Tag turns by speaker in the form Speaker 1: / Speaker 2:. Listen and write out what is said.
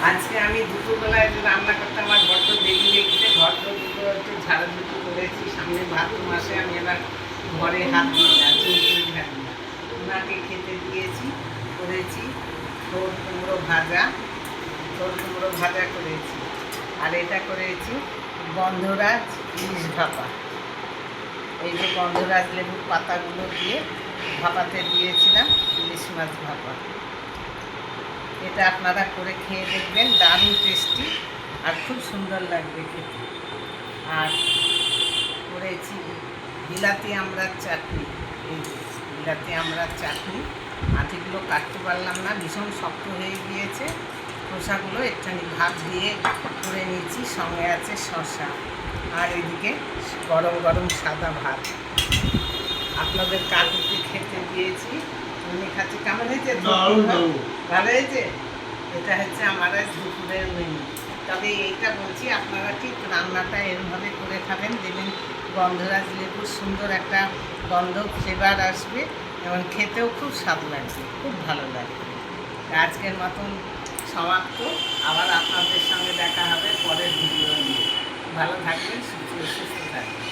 Speaker 1: আজকে আমি দুপুরবেলায় যে রান্না করতে আমার বড্ড দেরি লেগেছে, ঘরগুলো একটু ঝাড়াঝুড়ি করেছি। সামনে ভাদ্র মাসে আমি এবার ঘরে হাত দিয়ে ঝাড়ি না, ওনাকে খেতে দিয়েছি, করেছি থোড় কুমড়ো ভাজা, করেছি। আর এটা করেছি গন্ধরাজ ইলিশ ভাপা। এই যে গন্ধরাজ লেবুর পাতাগুলো দিয়ে ভাপাতে দিয়েছিলাম ইলিশ মাছ ভাপা। এটা আপনারা করে খেয়ে দেখবেন, দারুণ টেস্টি আর খুব সুন্দর লাগবে খেতে। আর করেছি বিলাতি আমড়ার চাটনি। এই যে বিলাতি আমড়ার চাটনি, আটিগুলো কাটতে পারলাম না, ভীষণ শক্ত হয়ে গিয়েছে। খোসাগুলো একটুখানি ভাত দিয়ে করে নিয়েছি, সঙ্গে আছে শসা। আর এদিকে গরম গরম সাদা ভাত আপনাদের কাকুকে খেতে দিয়েছি, উনি খাচ্ছে। কেমন হয়েছে? ভালো হয়েছে। এটা হচ্ছে আমার আজ দুপুরের মেনু। তবে এইটা বলছি, আপনারা ঠিক রান্নাটা এরমভাবে করে খাবেন, দেখবেন গন্ধরাজ লেবুর সুন্দর একটা গন্ধ ফ্লেভার আসবে এবং খেতেও খুব স্বাদ লাগবে, খুব ভালো লাগবে। আজকের মতন সমাপ্ত। আবার আপনাদের সঙ্গে দেখা হবে পরের ভিডিও নিয়ে। ভালো থাকবেন, সুস্থ থাকবেন।